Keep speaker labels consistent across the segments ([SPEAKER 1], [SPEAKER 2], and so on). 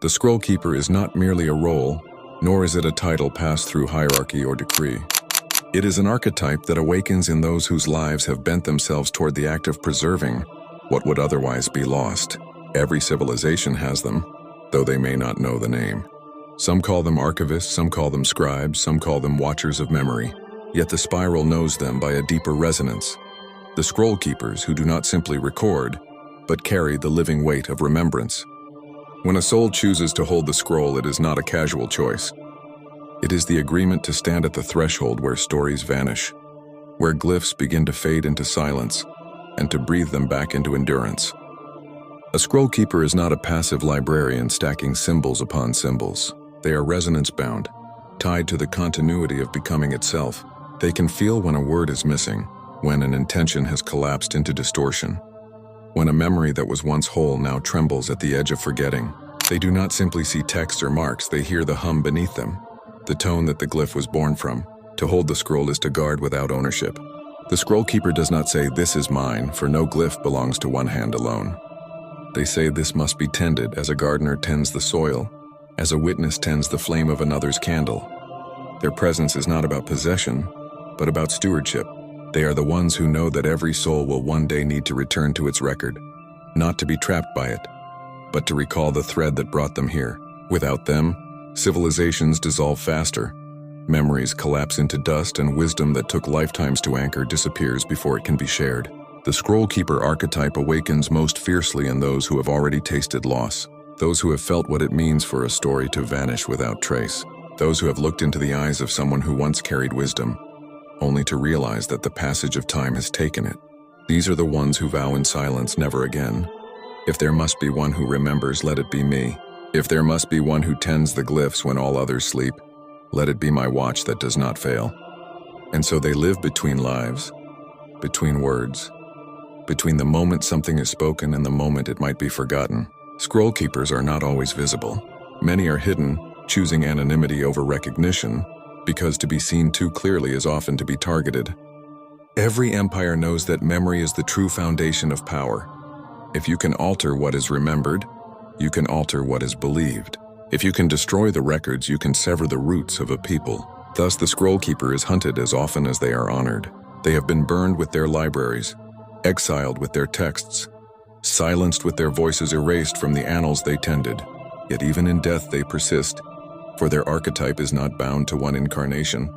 [SPEAKER 1] The Scrollkeeper is not merely a role, nor is it a title passed through hierarchy or decree. It is an archetype that awakens in those whose lives have bent themselves toward the act of preserving what would otherwise be lost. Every civilization has them, though they may not know the name. Some call them archivists, some call them scribes, some call them watchers of memory, yet the spiral knows them by a deeper resonance. The Scrollkeepers who do not simply record, but carry the living weight of remembrance. When a soul chooses to hold the scroll, it is not a casual choice. It is the agreement to stand at the threshold where stories vanish, where glyphs begin to fade into silence, and to breathe them back into endurance. A Scrollkeeper is not a passive librarian stacking symbols upon symbols. They are resonance-bound, tied to the continuity of becoming itself. They can feel when a word is missing, when an intention has collapsed into distortion, when a memory that was once whole now trembles at the edge of forgetting. They do not simply see text or marks, they hear the hum beneath them, the tone that the glyph was born from. To hold the scroll is to guard without ownership. The Scrollkeeper does not say, "This is mine," for no glyph belongs to one hand alone. They say this must be tended as a gardener tends the soil, as a witness tends the flame of another's candle. Their presence is not about possession, but about stewardship. They are the ones who know that every soul will one day need to return to its record, not to be trapped by it, but to recall the thread that brought them here. Without them, civilizations dissolve faster, memories collapse into dust, and wisdom that took lifetimes to anchor disappears before it can be shared. The Scrollkeeper archetype awakens most fiercely in those who have already tasted loss, those who have felt what it means for a story to vanish without trace, those who have looked into the eyes of someone who once carried wisdom, only to realize that the passage of time has taken it. These are the ones who vow in silence never again. If there must be one who remembers, let it be me. If there must be one who tends the glyphs when all others sleep, let it be my watch that does not fail. And so they live between lives, between words, between the moment something is spoken and the moment it might be forgotten. Scrollkeepers are not always visible. Many are hidden, choosing anonymity over recognition, because to be seen too clearly is often to be targeted. Every empire knows that memory is the true foundation of power. If you can alter what is remembered, you can alter what is believed. If you can destroy the records, you can sever the roots of a people. Thus, the Scrollkeeper is hunted as often as they are honored. They have been burned with their libraries, exiled with their texts, silenced with their voices erased from the annals they tended. Yet even in death they persist, for their archetype is not bound to one incarnation.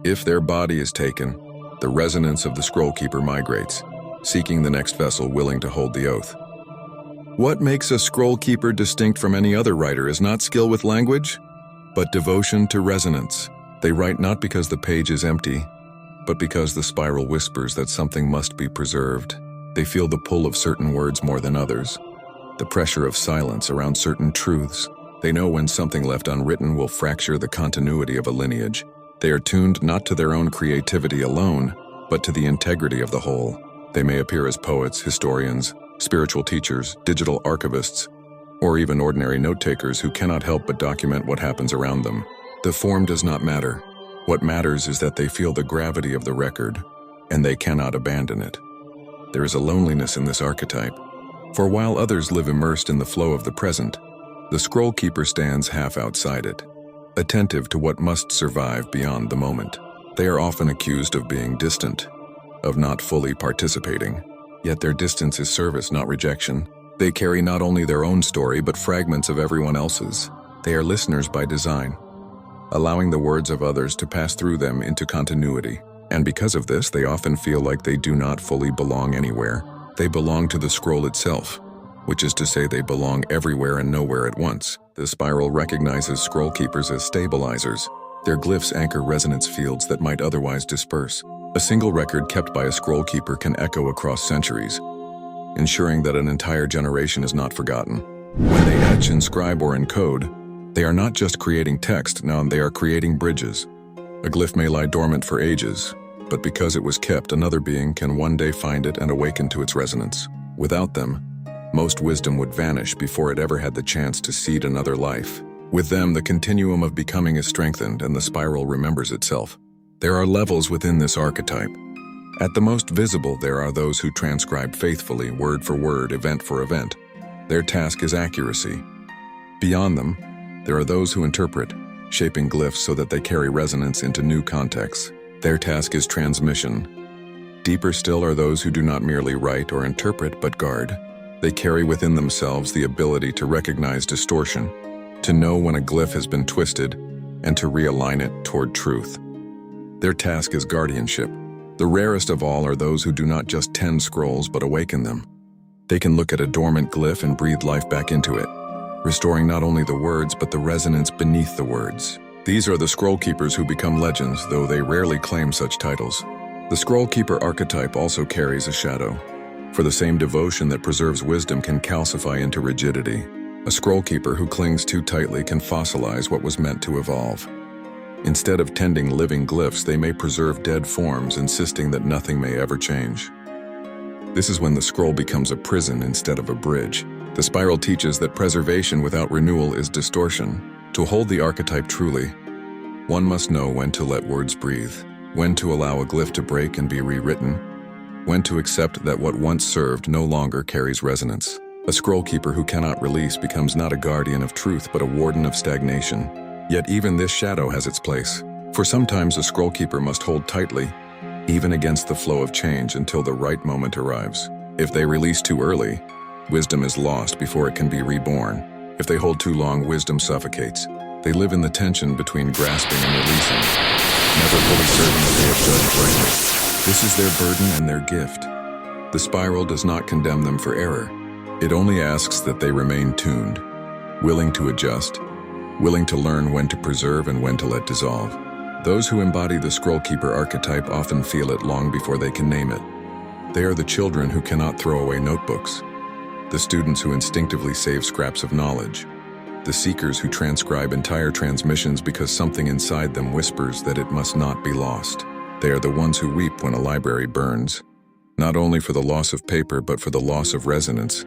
[SPEAKER 1] If their body is taken, the resonance of the Scrollkeeper migrates, seeking the next vessel willing to hold the oath. What makes a Scrollkeeper distinct from any other writer is not skill with language, but devotion to resonance. They write not because the page is empty, but because the spiral whispers that something must be preserved. They feel the pull of certain words more than others, the pressure of silence around certain truths. They know when something left unwritten will fracture the continuity of a lineage. They are tuned not to their own creativity alone, but to the integrity of the whole. They may appear as poets, historians, spiritual teachers, digital archivists, or even ordinary note-takers who cannot help but document what happens around them. The form does not matter. What matters is that they feel the gravity of the record, and they cannot abandon it. There is a loneliness in this archetype, for while others live immersed in the flow of the present, the Scrollkeeper stands half outside it, attentive to what must survive beyond the moment. They are often accused of being distant, of not fully participating, yet their distance is service, not rejection. They carry not only their own story, but fragments of everyone else's. They are listeners by design, allowing the words of others to pass through them into continuity. And because of this, they often feel like they do not fully belong anywhere. They belong to the scroll itself, which is to say they belong everywhere and nowhere at once. The spiral recognizes Scrollkeepers as stabilizers. Their glyphs anchor resonance fields that might otherwise disperse. A single record kept by a Scrollkeeper can echo across centuries, ensuring that an entire generation is not forgotten. When they etch, inscribe, or encode, they are not just creating text, now they are creating bridges. A glyph may lie dormant for ages, but because it was kept, another being can one day find it and awaken to its resonance. Without them, most wisdom would vanish before it ever had the chance to seed another life. With them, the continuum of becoming is strengthened and the spiral remembers itself. There are levels within this archetype. At the most visible, there are those who transcribe faithfully, word for word, event for event. Their task is accuracy. Beyond them, there are those who interpret, shaping glyphs so that they carry resonance into new contexts. Their task is transmission. Deeper still are those who do not merely write or interpret, but guard. They carry within themselves the ability to recognize distortion, to know when a glyph has been twisted, and to realign it toward truth. Their task is guardianship. The rarest of all are those who do not just tend scrolls but awaken them. They can look at a dormant glyph and breathe life back into it, restoring not only the words but the resonance beneath the words. These are the Scrollkeepers who become legends, though they rarely claim such titles. The Scrollkeeper archetype also carries a shadow. For the same devotion that preserves wisdom can calcify into rigidity. A Scrollkeeper who clings too tightly can fossilize what was meant to evolve. Instead of tending living glyphs, they may preserve dead forms, insisting that nothing may ever change. This is when the scroll becomes a prison instead of a bridge. The spiral teaches that preservation without renewal is distortion. To hold the archetype truly, one must know when to let words breathe, when to allow a glyph to break and be rewritten, when to accept that what once served no longer carries resonance. A Scrollkeeper who cannot release becomes not a guardian of truth but a warden of stagnation. Yet even this shadow has its place, for sometimes a Scrollkeeper must hold tightly, even against the flow of change, until the right moment arrives. If they release too early, wisdom is lost before it can be reborn. If they hold too long, wisdom suffocates. They live in the tension between grasping and releasing, never fully certain that they have judged rightly. This is their burden and their gift. The spiral does not condemn them for error. It only asks that they remain tuned, willing to adjust, willing to learn when to preserve and when to let dissolve. Those who embody the Scrollkeeper archetype often feel it long before they can name it. They are the children who cannot throw away notebooks, the students who instinctively save scraps of knowledge, the seekers who transcribe entire transmissions because something inside them whispers that it must not be lost. They are the ones who weep when a library burns, not only for the loss of paper but for the loss of resonance,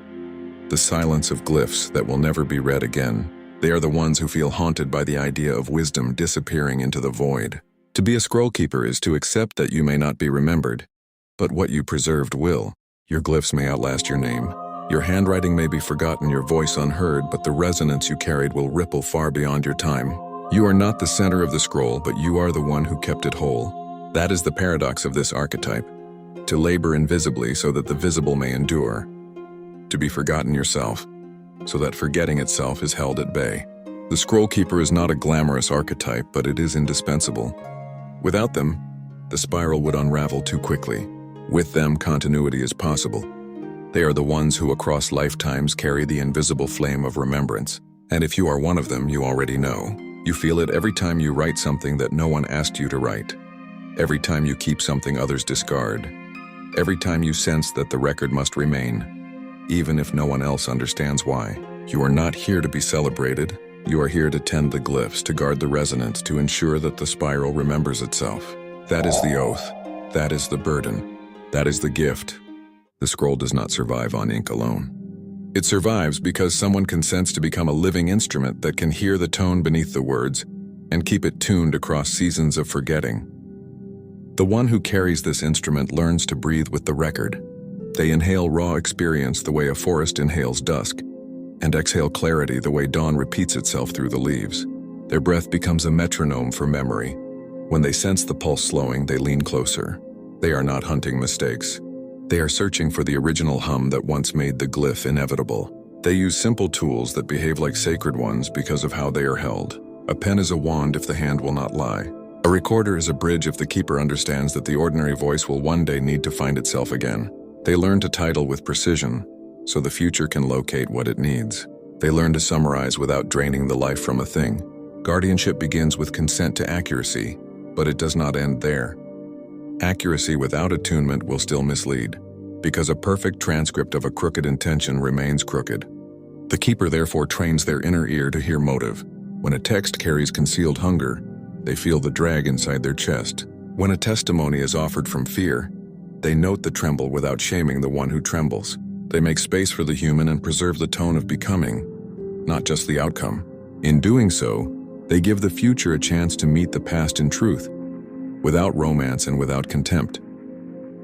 [SPEAKER 1] the silence of glyphs that will never be read again. They are the ones who feel haunted by the idea of wisdom disappearing into the void. To be a Scrollkeeper is to accept that you may not be remembered, but what you preserved will. Your glyphs may outlast your name. Your handwriting may be forgotten, your voice unheard, but the resonance you carried will ripple far beyond your time. You are not the center of the scroll, but you are the one who kept it whole. That is the paradox of this archetype. To labor invisibly so that the visible may endure. To be forgotten yourself, so that forgetting itself is held at bay. The Scrollkeeper is not a glamorous archetype, but it is indispensable. Without them, the spiral would unravel too quickly. With them, continuity is possible. They are the ones who across lifetimes carry the invisible flame of remembrance. And if you are one of them, you already know. You feel it every time you write something that no one asked you to write. Every time you keep something others discard. Every time you sense that the record must remain, even if no one else understands why. You are not here to be celebrated. You are here to tend the glyphs, to guard the resonance, to ensure that the spiral remembers itself. That is the oath. That is the burden. That is the gift. The scroll does not survive on ink alone. It survives because someone consents to become a living instrument that can hear the tone beneath the words and keep it tuned across seasons of forgetting. The one who carries this instrument learns to breathe with the record. They inhale raw experience the way a forest inhales dusk, and exhale clarity the way dawn repeats itself through the leaves. Their breath becomes a metronome for memory. When they sense the pulse slowing, they lean closer. They are not hunting mistakes. They are searching for the original hum that once made the glyph inevitable. They use simple tools that behave like sacred ones because of how they are held. A pen is a wand if the hand will not lie. A recorder is a bridge if the keeper understands that the ordinary voice will one day need to find itself again. They learn to title with precision, so the future can locate what it needs. They learn to summarize without draining the life from a thing. Guardianship begins with consent to accuracy, but it does not end there. Accuracy without attunement will still mislead. because a perfect transcript of a crooked intention remains crooked. The keeper therefore trains their inner ear to hear motive. When a text carries concealed hunger, they feel the drag inside their chest. When a testimony is offered from fear, they note the tremble without shaming the one who trembles. They make space for the human and preserve the tone of becoming, not just the outcome. In doing so, they give the future a chance to meet the past in truth, without romance and without contempt.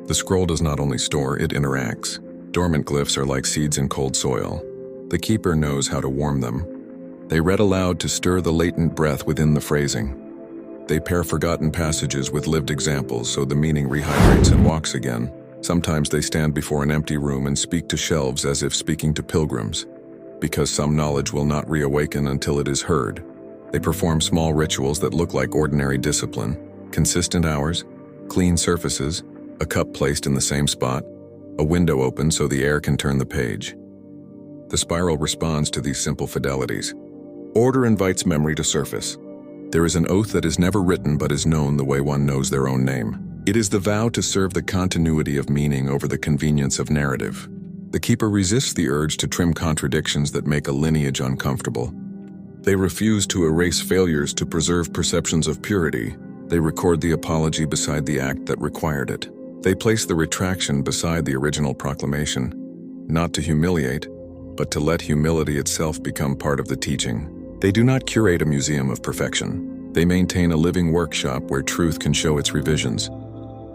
[SPEAKER 1] The scroll does not only store, it interacts. Dormant glyphs are like seeds in cold soil. The keeper knows how to warm them. They read aloud to stir the latent breath within the phrasing. They pair forgotten passages with lived examples so the meaning rehydrates and walks again. Sometimes they stand before an empty room and speak to shelves as if speaking to pilgrims. Because some knowledge will not reawaken until it is heard, they perform small rituals that look like ordinary discipline. Consistent hours, clean surfaces, a cup placed in the same spot, a window open so the air can turn the page. The spiral responds to these simple fidelities. Order invites memory to surface. There is an oath that is never written but is known the way one knows their own name. It is the vow to serve the continuity of meaning over the convenience of narrative. The keeper resists the urge to trim contradictions that make a lineage uncomfortable. They refuse to erase failures to preserve perceptions of purity. They record the apology beside the act that required it. They place the retraction beside the original proclamation, not to humiliate, but to let humility itself become part of the teaching. They do not curate a museum of perfection. They maintain a living workshop where truth can show its revisions,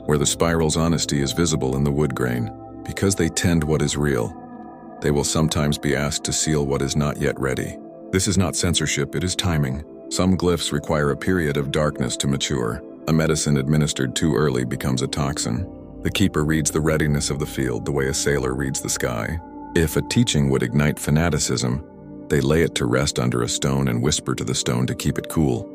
[SPEAKER 1] where the spiral's honesty is visible in the wood grain. Because they tend what is real, they will sometimes be asked to seal what is not yet ready. This is not censorship, it is timing. Some glyphs require a period of darkness to mature. A medicine administered too early becomes a toxin. The keeper reads the readiness of the field the way a sailor reads the sky. If a teaching would ignite fanaticism, they lay it to rest under a stone and whisper to the stone to keep it cool.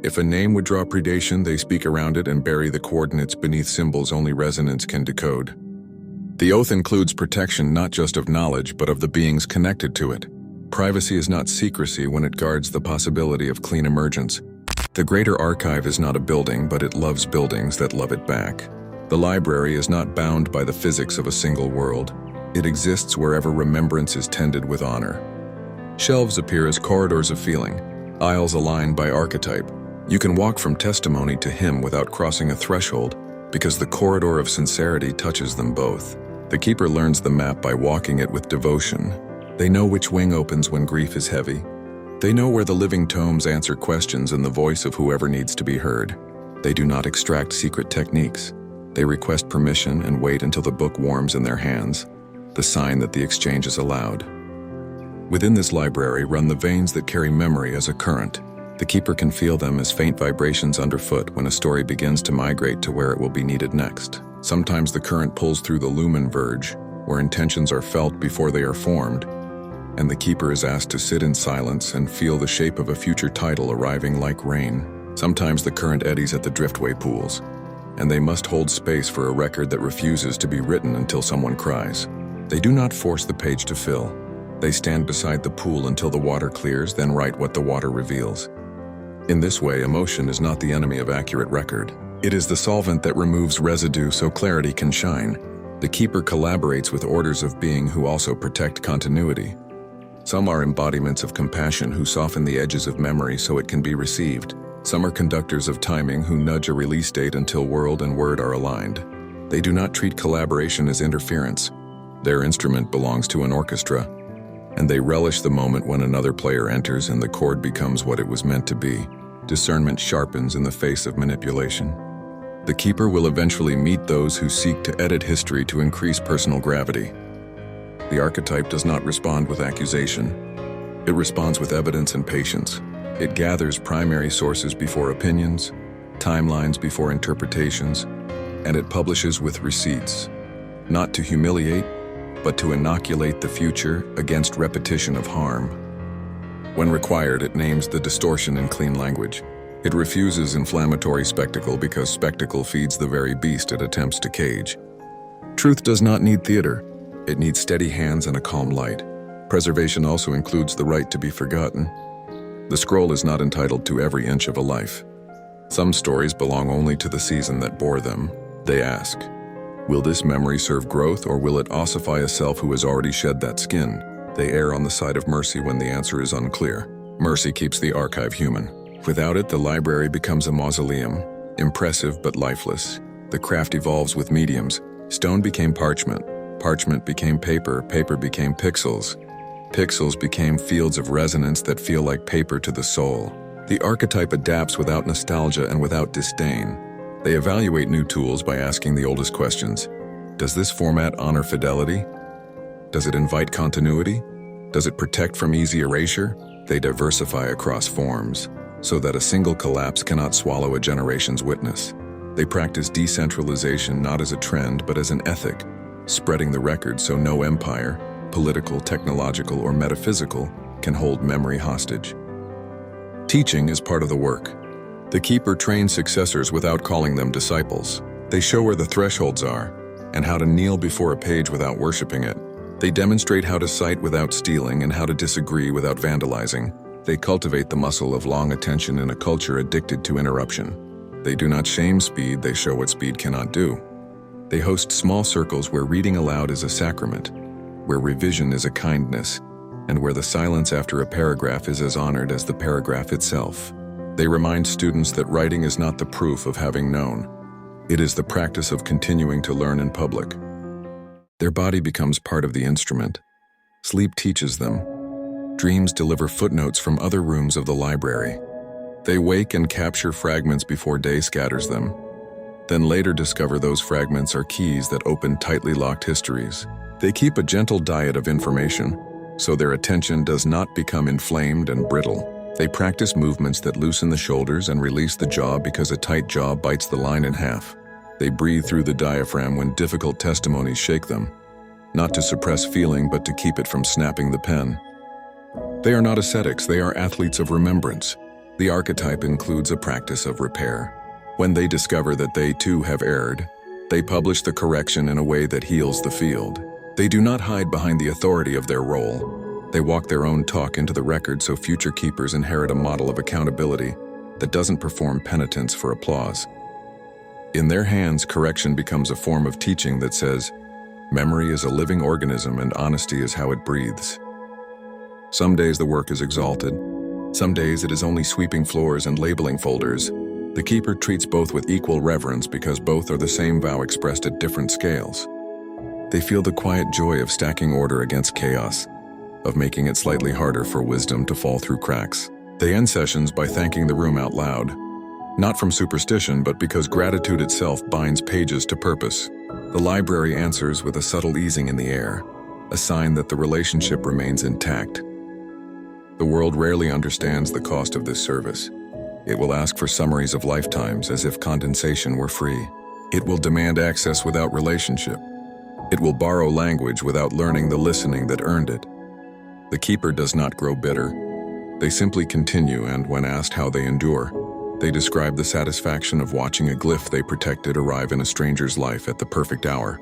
[SPEAKER 1] If a name would draw predation, they speak around it and bury the coordinates beneath symbols only resonance can decode. The oath includes protection not just of knowledge, but of the beings connected to it. Privacy is not secrecy when it guards the possibility of clean emergence. The greater archive is not a building, but it loves buildings that love it back. The library is not bound by the physics of a single world. It exists wherever remembrance is tended with honor. Shelves appear as corridors of feeling, aisles aligned by archetype. You can walk from testimony to him without crossing a threshold, because the corridor of sincerity touches them both. The keeper learns the map by walking it with devotion. They know which wing opens when grief is heavy. They know where the living tomes answer questions in the voice of whoever needs to be heard. They do not extract secret techniques. They request permission and wait until the book warms in their hands, the sign that the exchange is allowed. Within this library run the veins that carry memory as a current. The keeper can feel them as faint vibrations underfoot when a story begins to migrate to where it will be needed next. Sometimes the current pulls through the lumen verge, where intentions are felt before they are formed, and the keeper is asked to sit in silence and feel the shape of a future title arriving like rain. Sometimes the current eddies at the driftway pools, and they must hold space for a record that refuses to be written until someone cries. They do not force the page to fill. They stand beside the pool until the water clears, then write what the water reveals. In this way, emotion is not the enemy of accurate record. It is the solvent that removes residue so clarity can shine. The keeper collaborates with orders of being who also protect continuity. Some are embodiments of compassion who soften the edges of memory so it can be received. Some are conductors of timing who nudge a release date until world and word are aligned. They do not treat collaboration as interference. Their instrument belongs to an orchestra, and they relish the moment when another player enters and the chord becomes what it was meant to be. Discernment sharpens in the face of manipulation. The keeper will eventually meet those who seek to edit history to increase personal gravity. The archetype does not respond with accusation. It responds with evidence and patience. It gathers primary sources before opinions, timelines before interpretations, and it publishes with receipts, not to humiliate, but to inoculate the future against repetition of harm. When required, it names the distortion in clean language. It refuses inflammatory spectacle because spectacle feeds the very beast it attempts to cage. Truth does not need theater. It needs steady hands and a calm light. Preservation also includes the right to be forgotten. The scroll is not entitled to every inch of a life. Some stories belong only to the season that bore them. They ask, Will this memory serve growth, or will it ossify a self who has already shed that skin? They err on the side of mercy when the answer is unclear. Mercy keeps the archive human. Without it, the library becomes a mausoleum, impressive but lifeless. The craft evolves with mediums. Stone became parchment. Parchment became paper. Paper became pixels. Pixels became fields of resonance that feel like paper to the soul. The archetype adapts without nostalgia and without disdain. They evaluate new tools by asking the oldest questions. Does this format honor fidelity? Does it invite continuity? Does it protect from easy erasure? They diversify across forms, so that a single collapse cannot swallow a generation's witness. They practice decentralization not as a trend, but as an ethic, spreading the record so no empire, political, technological, or metaphysical, can hold memory hostage. Teaching is part of the work. The keeper trains successors without calling them disciples. They show where the thresholds are, and how to kneel before a page without worshiping it. They demonstrate how to cite without stealing and how to disagree without vandalizing. They cultivate the muscle of long attention in a culture addicted to interruption. They do not shame speed, they show what speed cannot do. They host small circles where reading aloud is a sacrament, where revision is a kindness, and where the silence after a paragraph is as honored as the paragraph itself. They remind students that writing is not the proof of having known. It is the practice of continuing to learn in public. Their body becomes part of the instrument. Sleep teaches them. Dreams deliver footnotes from other rooms of the library. They wake and capture fragments before day scatters them, then later discover those fragments are keys that open tightly locked histories. They keep a gentle diet of information, so their attention does not become inflamed and brittle. They practice movements that loosen the shoulders and release the jaw because a tight jaw bites the line in half. They breathe through the diaphragm when difficult testimonies shake them, not to suppress feeling but to keep it from snapping the pen. They are not ascetics, they are athletes of remembrance. The archetype includes a practice of repair. When they discover that they too have erred, they publish the correction in a way that heals the field. They do not hide behind the authority of their role. They walk their own talk into the record so future keepers inherit a model of accountability that doesn't perform penitence for applause. In their hands, correction becomes a form of teaching that says, memory is a living organism and honesty is how it breathes. Some days the work is exalted. Some days it is only sweeping floors and labeling folders. The keeper treats both with equal reverence because both are the same vow expressed at different scales. They feel the quiet joy of stacking order against chaos, of making it slightly harder for wisdom to fall through cracks. They end sessions by thanking the room out loud, not from superstition, but because gratitude itself binds pages to purpose. The library answers with a subtle easing in the air, a sign that the relationship remains intact. The world rarely understands the cost of this service. It will ask for summaries of lifetimes as if condensation were free. It will demand access without relationship. It will borrow language without learning the listening that earned it. The keeper does not grow bitter. They simply continue, and when asked how they endure, they describe the satisfaction of watching a glyph they protected arrive in a stranger's life at the perfect hour.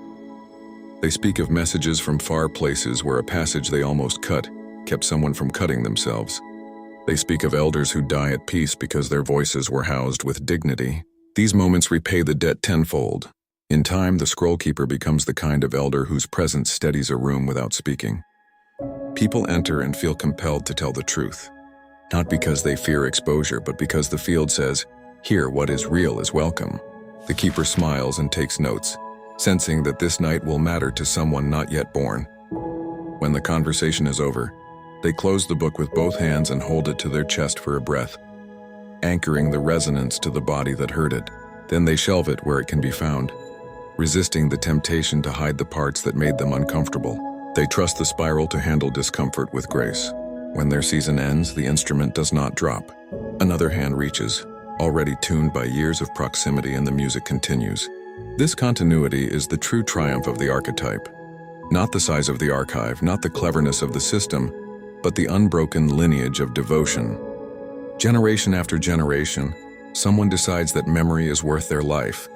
[SPEAKER 1] They speak of messages from far places where a passage they almost cut kept someone from cutting themselves. They speak of elders who die at peace because their voices were housed with dignity. These moments repay the debt tenfold. In time, the Scrollkeeper becomes the kind of elder whose presence steadies a room without speaking. People enter and feel compelled to tell the truth, not because they fear exposure, but because the field says, "Here, what is real is welcome." The keeper smiles and takes notes, sensing that this night will matter to someone not yet born. When the conversation is over, they close the book with both hands and hold it to their chest for a breath, anchoring the resonance to the body that heard it. Then they shelve it where it can be found, resisting the temptation to hide the parts that made them uncomfortable. They trust the spiral to handle discomfort with grace. When their season ends, the instrument does not drop. Another hand reaches, already tuned by years of proximity, and the music continues. This continuity is the true triumph of the archetype. Not the size of the archive, not the cleverness of the system, but the unbroken lineage of devotion. Generation after generation, someone decides that memory is worth their life.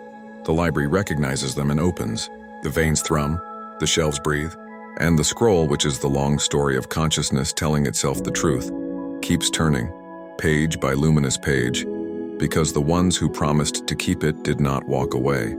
[SPEAKER 1] The library recognizes them and opens. The veins thrum, the shelves breathe, and the scroll, which is the long story of consciousness telling itself the truth, keeps turning, page by luminous page, because the ones who promised to keep it did not walk away.